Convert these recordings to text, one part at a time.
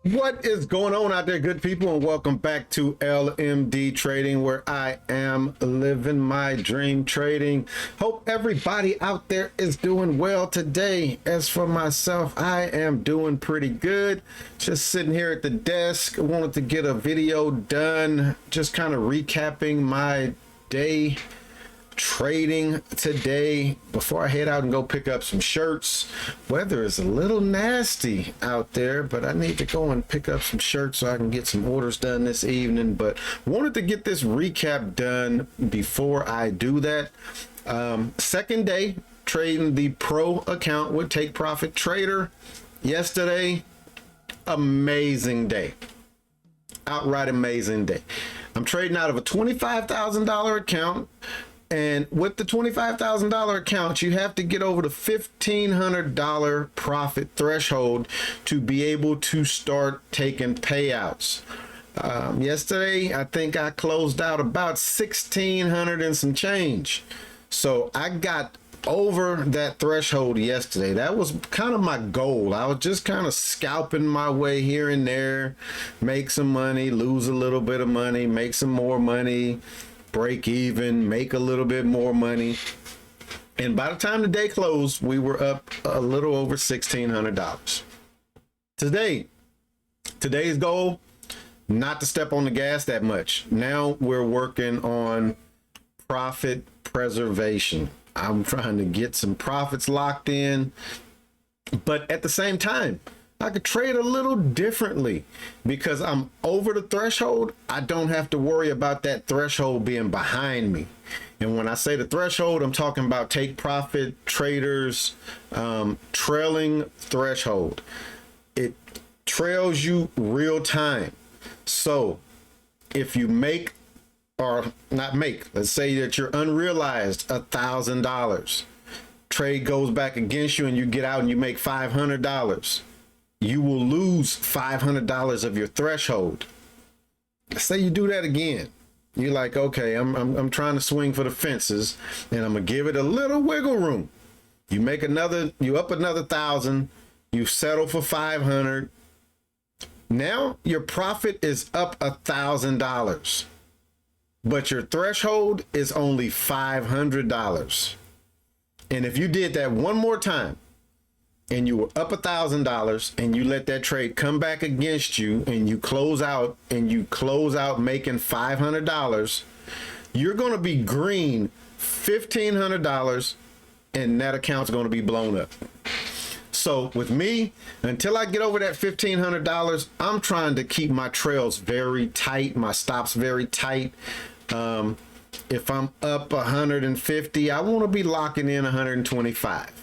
What is going on out there, good people, and welcome back to LMD Trading, where I am living my dream trading. Hope everybody out there is doing well today. As for myself, I am doing pretty good. Just sitting here at the desk. I wanted to get a video done, just kind of recapping my day trading today before I head out and go pick up some shirts. Weather is a little nasty out there, but I need to go and pick up some shirts so I can get some orders done this evening. But wanted to get this recap done before I do that. Second day trading the pro account with Take Profit Trader. Yesterday, amazing day. Outright amazing day. I'm trading out of a $25,000 account. And with the $25,000 account, you have to get over the $1,500 profit threshold to be able to start taking payouts. Yesterday, I think I closed out about 1,600 and some change. So I got over that threshold yesterday. That was kind of my goal. I was just kind of scalping my way here and there, make some money, lose a little bit of money, make some more money, break even, make a little bit more money. And by the time the day closed, we were up a little over $1,600. Today's goal, not to step on the gas that much. Now we're working on profit preservation. I'm trying to get some profits locked in, but at the same time, I could trade a little differently because I'm over the threshold. I don't have to worry about that threshold being behind me. And when I say the threshold, I'm talking about Take Profit Traders trailing threshold. It trails you real time. So if you make, or not make, let's say that you're unrealized $1,000, trade goes back against you and you get out and you make $500. You will lose $500 of your threshold. Say you do that again. You're like, okay, I'm trying to swing for the fences and I'm gonna give it a little wiggle room. You make another, you up another 1,000, you settle for 500. Now your profit is up $1,000, but your threshold is only $500. And if you did that one more time, and you were up $1,000 and you let that trade come back against you and you close out making $500, you're going to be green $1,500 and that account's going to be blown up. So with me, until I get over that $1,500, I'm trying to keep my trails very tight, my stops very tight. If I'm up 150, I want to be locking in 125.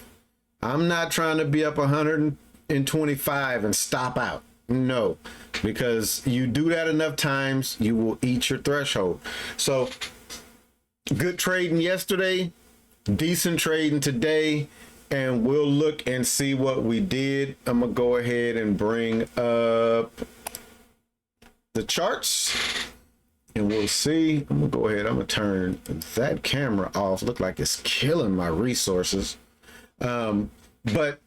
I'm not trying to be up 125 and stop out. No, because you do that enough times, you will eat your threshold. So good trading yesterday, decent trading today, and we'll look and see what we did. I'm gonna go ahead and bring up the charts and we'll see. I'm gonna go ahead, I'm gonna turn that camera off. Look like it's killing my resources. But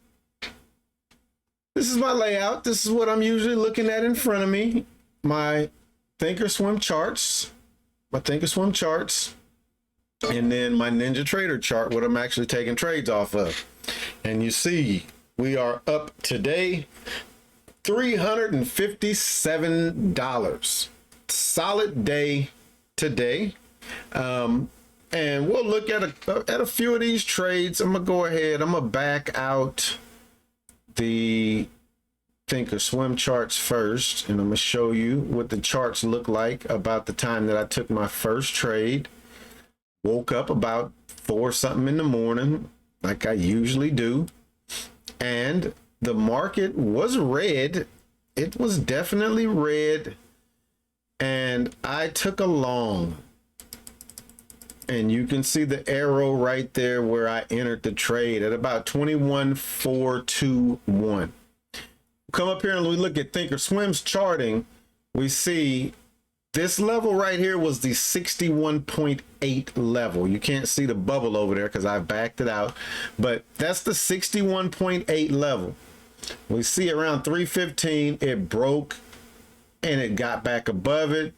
this is my layout. This is what I'm usually looking at in front of me. My Thinkorswim charts, and then my Ninja Trader chart, what I'm actually taking trades off of. And you see, we are up today, $357. Solid day today. And we'll look at a few of these trades. I'm gonna go ahead. I'm gonna back out the Thinkorswim charts first, and I'm gonna show you what the charts look like about the time that I took my first trade. Woke up about 4 something in the morning, like I usually do, and the market was red. It was definitely red, and I took a long. And you can see the arrow right there where I entered the trade at about 21,421. Come up here and we look at Thinkorswim's charting. We see this level right here was the 61.8 level. You can't see the bubble over there because I backed it out, but that's the 61.8 level. We see around 315, it broke and it got back above it,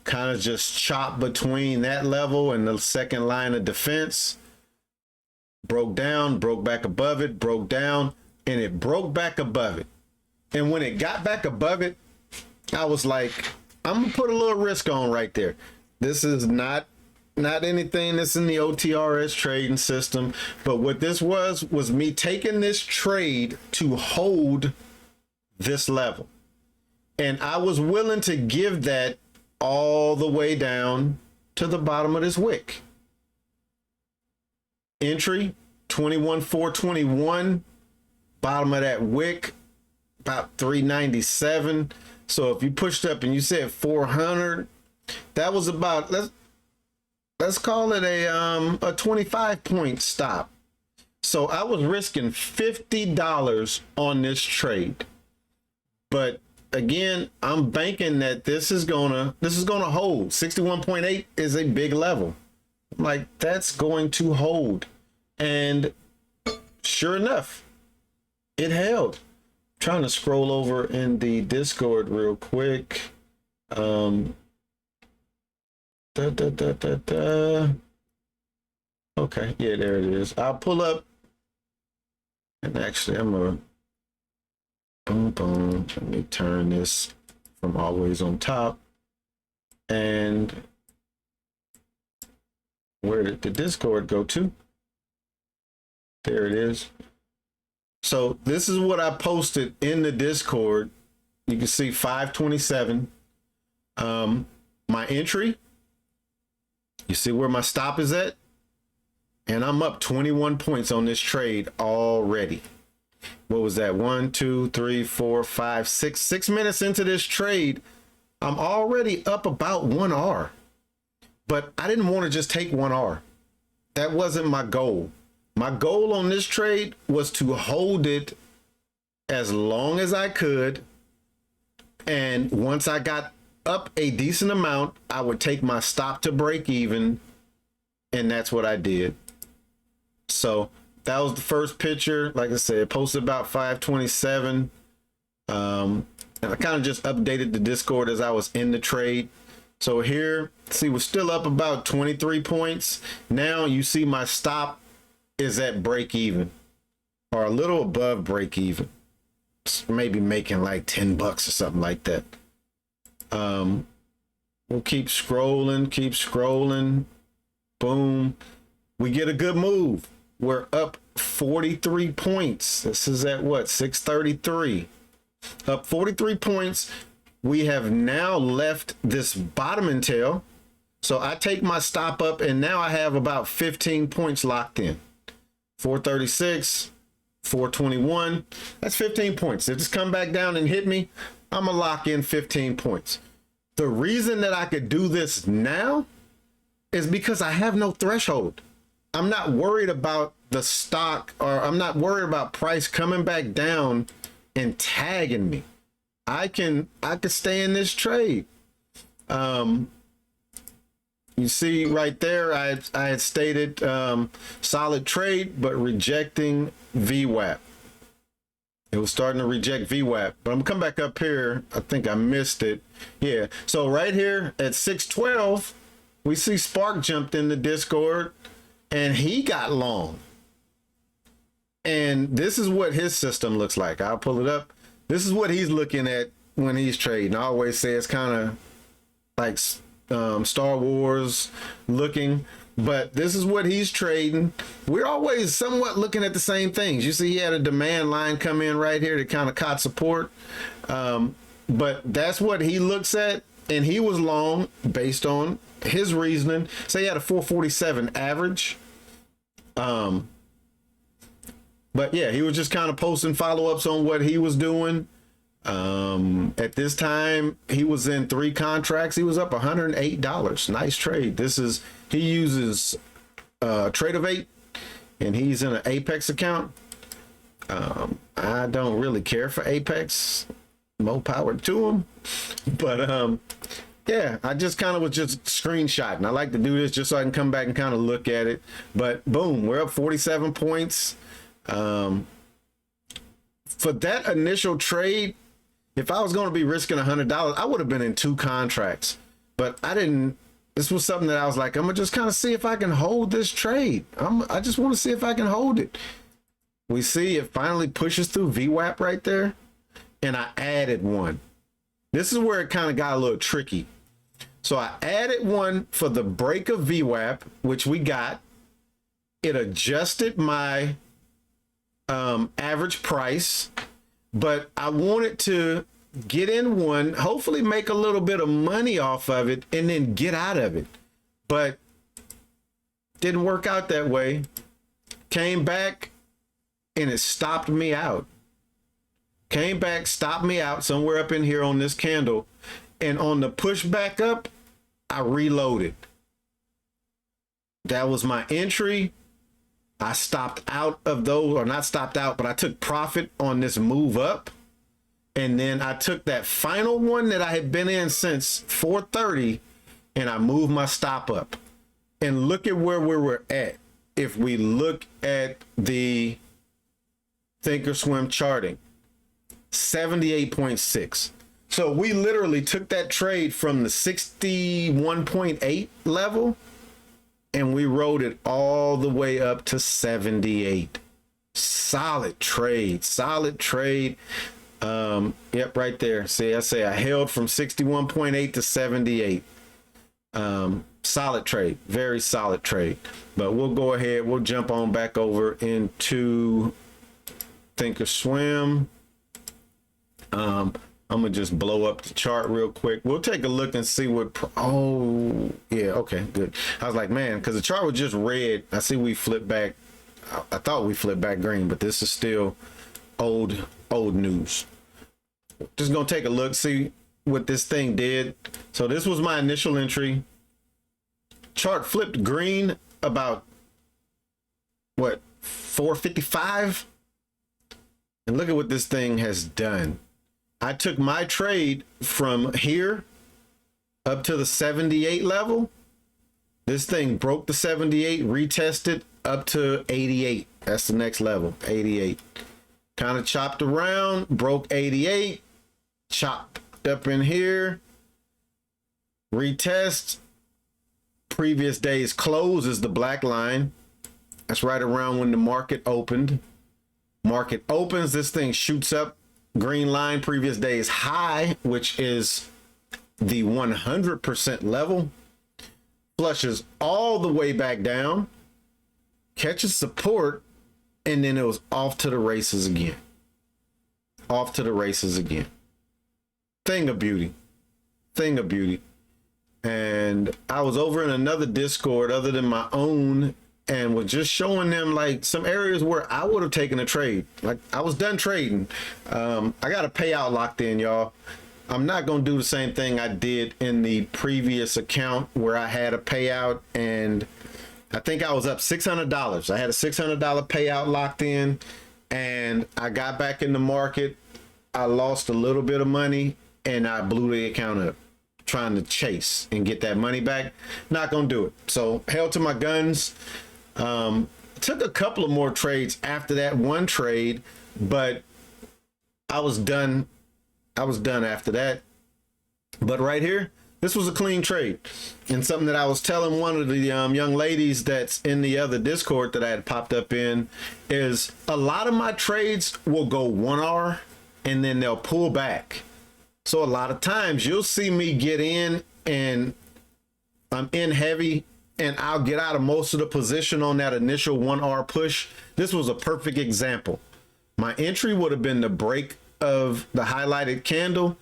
kind of just chopped between that level and the second line of defense. Broke down, broke back above it, broke down, and it broke back above it. And when it got back above it, I was like, I'm gonna put a little risk on right there. This is not anything that's in the OTRS trading system, but what this was me taking this trade to hold this level. And I was willing to give that all the way down to the bottom of this wick. Entry 21,421, bottom of that wick about 397. So if you pushed up and you said 400, that was about, let's call it a 25 point stop. So I was risking $50 on this trade. But again, I'm banking that this is gonna hold. 61.8 is a big level. I'm like, that's going to hold. And sure enough, it held. I'm trying to scroll over in the Discord real quick. Okay, yeah, there it is. I'll pull up, and actually I'm gonna boom. Let me turn this from always on top. And where did the Discord go to? There it is. So this is what I posted in the Discord. You can see 527. My entry, you see where my stop is at? And I'm up 21 points on this trade already. What was that? 1, 2, 3, 4, 5, 6. 6 minutes into this trade, I'm already up about 1R. But I didn't want to just take 1R. That wasn't my goal. My goal on this trade was to hold it as long as I could. And once I got up a decent amount, I would take my stop to break even. And that's what I did. So that was the first picture. Like I said, posted about 527. And I kind of just updated the Discord as I was in the trade. So here, see, we're still up about 23 points. Now you see my stop is at break even, or a little above break even. It's maybe making like $10 or something like that. We'll keep scrolling. Boom. We get a good move. We're up 43 points. This is at what? 633. Up 43 points. We have now left this bottoming tail. So I take my stop up, and now I have about 15 points locked in. 436, 421. That's 15 points. If it's come back down and hit me, I'm going to lock in 15 points. The reason that I could do this now is because I have no threshold. I'm not worried about the stock, or I'm not worried about price coming back down and tagging me. I could stay in this trade. You see right there, I had stated solid trade, but rejecting VWAP. It was starting to reject VWAP, but I'm gonna come back up here. I think I missed it. Yeah, so right here at 612, we see Spark jumped in the Discord and he got long. And this is what his system looks like. I'll pull it up. This is what he's looking at when he's trading. I always say it's kind of like Star Wars looking, but this is what he's trading. We're always somewhat looking at the same things. You see he had a demand line come in right here to kind of caught support, but that's what he looks at, and he was long based on his reasoning. So he had a 447 average, but yeah, he was just kind of posting follow-ups on what he was doing. At this time, he was in 3 contracts. He was up $108. Nice trade. He uses TRADERVUE, and he's in an Apex account. I don't really care for Apex. More power to him. But yeah, I just kind of was just screenshotting. I like to do this just so I can come back and kind of look at it. But boom, we're up 47 points. for that initial trade, if I was going to be risking $100, I would have been in 2 contracts, but I didn't. This was something that I was like, I'm gonna just kind of see if I can hold this trade. I just want to see if I can hold it. We see it finally pushes through VWAP right there, and I added one. This is where it kind of got a little tricky. So I added one for the break of VWAP, which we got. It adjusted my average price, but I wanted to get in one, hopefully make a little bit of money off of it, and then get out of it. But didn't work out that way. Came back and it stopped me out. Came back, stopped me out somewhere up in here on this candle. And on the push back up, I reloaded. That was my entry. I stopped out of those, or not stopped out, but I took profit on this move up. And then I took that final one that I had been in since 4:30 and I moved my stop up. And look at where we were at. If we look at the Thinkorswim charting, 78.6. So we literally took that trade from the 61.8 level and we rode it all the way up to 78. Solid trade, solid trade. Yep, right there. See, I say I held from 61.8 to 78. Solid trade, very solid trade. But we'll go ahead, we'll jump on back over into Thinkorswim. I'm gonna just blow up the chart real quick. We'll take a look and see what, oh yeah, okay, good. I was like, man, because the chart was just red. I see we flipped back. I thought we flipped back green, but this is still old news. Just gonna take a look, see what this thing did. So this was my initial entry. Chart flipped green about what, 455, and look at what this thing has done. I took my trade from here up to the 78 level. This thing broke the 78, retested up to 88. That's the next level, 88. Kind of chopped around, broke 88, chopped up in here, retest. Previous day's close is the black line. That's right around when the market opened. Market opens, this thing shoots up. Green line, previous day's high, which is the 100% level. Flushes all the way back down, catches support, and then it was off to the races again. Off to the races again. Thing of beauty. Thing of beauty. And I was over in another Discord other than my own and was just showing them like some areas where I would have taken a trade. Like I was done trading. I got a payout locked in, y'all. I'm not going to do the same thing I did in the previous account where I had a payout and I think I was up $600. I had a $600 payout locked in and I got back in the market. I lost a little bit of money and I blew the account up trying to chase and get that money back. Not going to do it. So held to my guns. Took a couple of more trades after that one trade, but I was done. I was done after that. But right here, this was a clean trade. And something that I was telling one of the young ladies that's in the other Discord that I had popped up in is a lot of my trades will go 1 hour and then they'll pull back. So a lot of times you'll see me get in and I'm in heavy and I'll get out of most of the position on that initial 1 hour push. This was a perfect example. My entry would have been the break of the highlighted candle.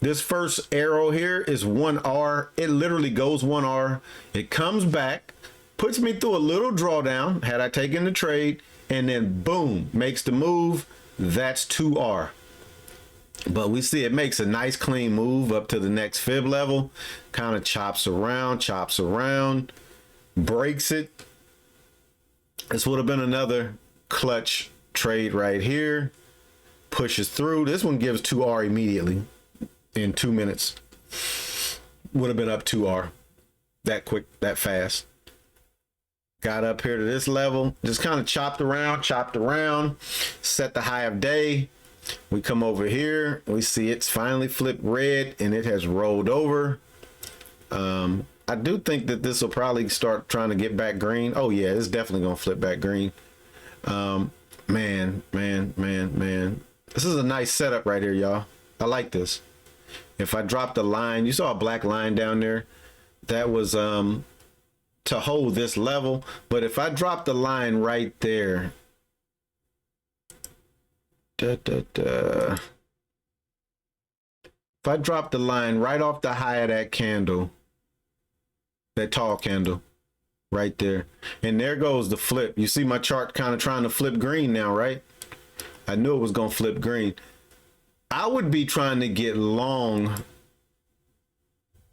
This first arrow here is 1 hour. It literally goes 1 hour. It comes back, puts me through a little drawdown had I taken the trade, and then boom, makes the move. That's 2R. But we see it makes a nice clean move up to the next fib level, kind of chops around, breaks it. This would have been another clutch trade right here. Pushes through. This one gives 2R immediately in 2 minutes. Would have been up 2R that quick, that fast. got up here to this level, just kind of chopped around, set the high of day. We come over here, we see it's finally flipped red and it has rolled over. I do think that this will probably start trying to get back green. Oh yeah, it's definitely gonna flip back green. Man. This is a nice setup right here, y'all. I like this. If I drop the line, you saw a black line down there. That was to hold this level. But if I drop the line right there, if I drop the line right off the high of that candle, that tall candle right there, and there goes the flip. You see my chart kind of trying to flip green now, right? I knew it was gonna flip green. I would be trying to get long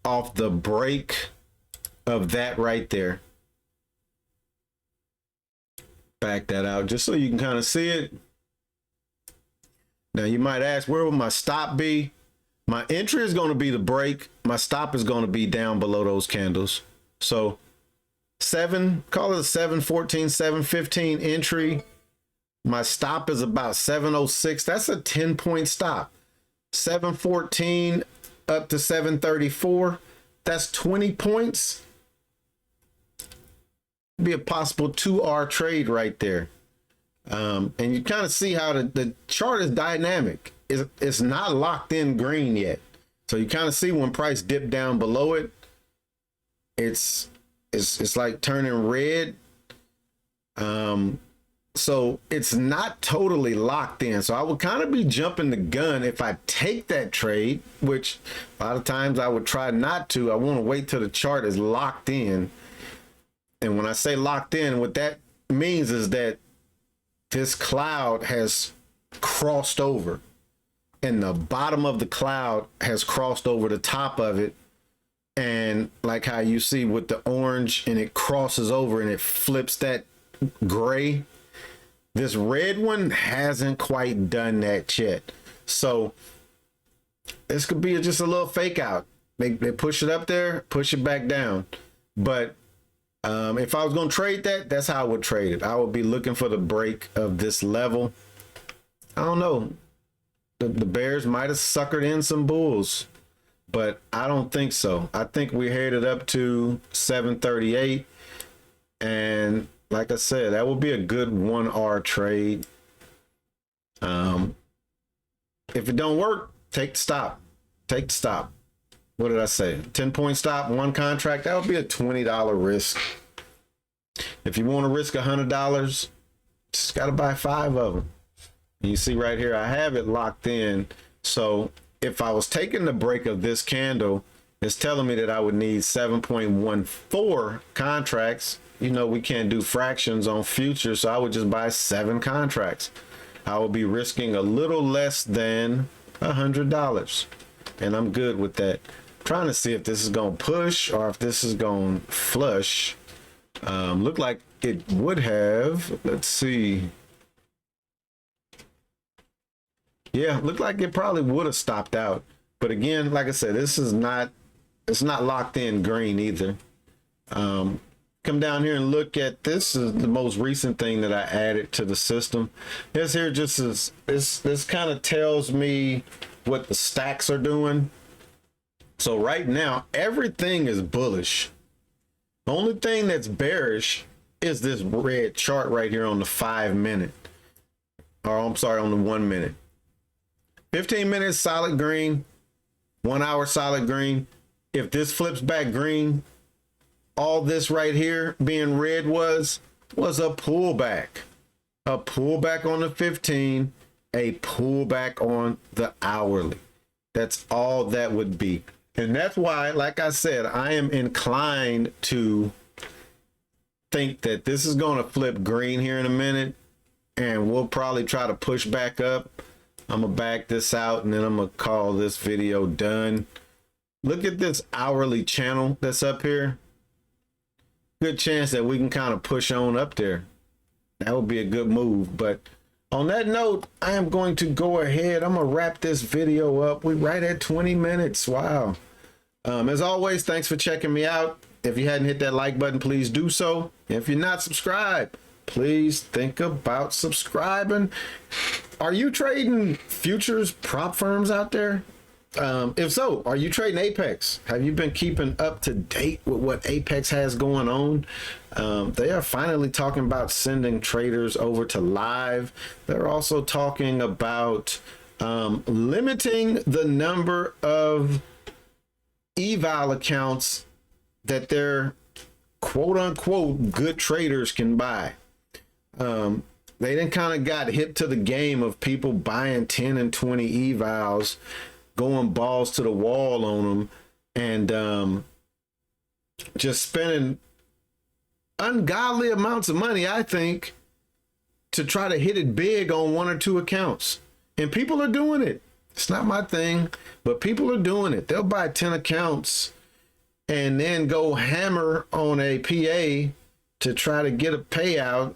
off the break of that right there. Back that out just so you can kind of see it. Now you might ask, where will my stop be? My entry is going to be the break. My stop is going to be down below those candles. So call it a 714, 715 entry. My stop is about 706. That's a 10-point stop. 714 up to 734. That's 20 points. Be a possible 2R trade right there. And you kind of see how the chart is dynamic. It's not locked in green yet. So you kind of see when price dipped down below it, it's like turning red. So it's not totally locked in. So I would kind of be jumping the gun if I take that trade, which a lot of times I would try not to. I want to wait till the chart is locked in. And when I say locked in, what that means is that this cloud has crossed over and the bottom of the cloud has crossed over the top of it. And like how you see with the orange, and it crosses over and it flips that gray. This red one hasn't quite done that yet. So this could be just a little fake out. They push it up there, push it back down. But if I was going to trade that, that's how I would trade it. I would be looking for the break of this level. I don't know. The bears might have suckered in some bulls, but I don't think so. I think we headed up to 738. And like I said, that would be a good 1R trade. If it don't work, take the stop. Take the stop. What did I say? 10-point stop, one contract. That would be a $20 risk. If you want to risk $100, just got to buy 5 of them. You see right here, I have it locked in. So if I was taking the break of this candle, it's telling me that I would need 7.14 contracts. You know, we can't do fractions on futures, so I would just buy 7 contracts. I will be risking a little less than $100, and I'm good with that. Trying to see if this is going to push or if this is going to flush. Look like it would have. Let's see. Yeah, looked like it probably would have stopped out. But again, like I said, this is not, it's not locked in green either. Come down here and look at this. Is the most recent thing that I added to the system. This here just is, this kind of tells me what the stacks are doing. So right now, everything is bullish. The only thing that's bearish is this red chart right here on the 5-minute. Or I'm sorry, on the 1 minute. 15 minutes solid green, 1 hour solid green. If this flips back green, all this right here being red was a pullback. A pullback on the 15, a pullback on the hourly. That's all that would be. And that's why, like I said, I am inclined to think that this is going to flip green here in a minute, and we'll probably try to push back up. I'm going to back this out, and then I'm going to call this video done. Look at this hourly channel that's up here. Good chance that we can kind of push on up there. That would be a good move. But on that note, I am going to go ahead. I'm going to wrap this video up. We're right at 20 minutes. Wow. As always, thanks for checking me out. If you hadn't hit that like button, please do so. If you're not subscribed, please think about subscribing. Are you trading futures prop firms out there? If so, are you trading Apex? Have you been keeping up to date with what Apex has going on? They are finally talking about sending traders over to live. They're also talking about limiting the number of eval accounts that their quote unquote good traders can buy. They then kind of got hip to the game of people buying 10 and 20 evals, going balls to the wall on them, and just spending ungodly amounts of money, I think, to try to hit it big on one or two accounts. And people are doing it. It's not my thing, but people are doing it. They'll buy 10 accounts and then go hammer on a PA to try to get a payout,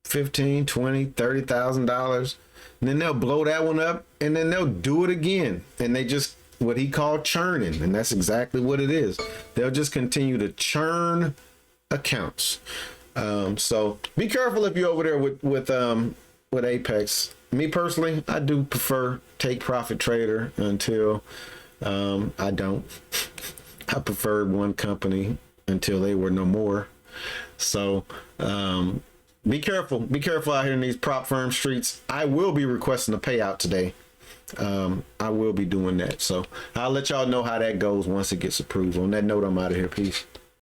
$15, $20, $30,000. And then they'll blow that one up, and then they'll do it again. And they just, what he called churning, and that's exactly what it is. They'll just continue to churn accounts. So be careful if you're over there with Apex. Me personally, I do prefer take profit trader until I don't. I preferred one company until they were no more. So be careful out here in these prop firm streets. I will be requesting a payout today. I will be doing that. So I'll let y'all know how that goes once it gets approved. On that note, I'm out of here. Peace.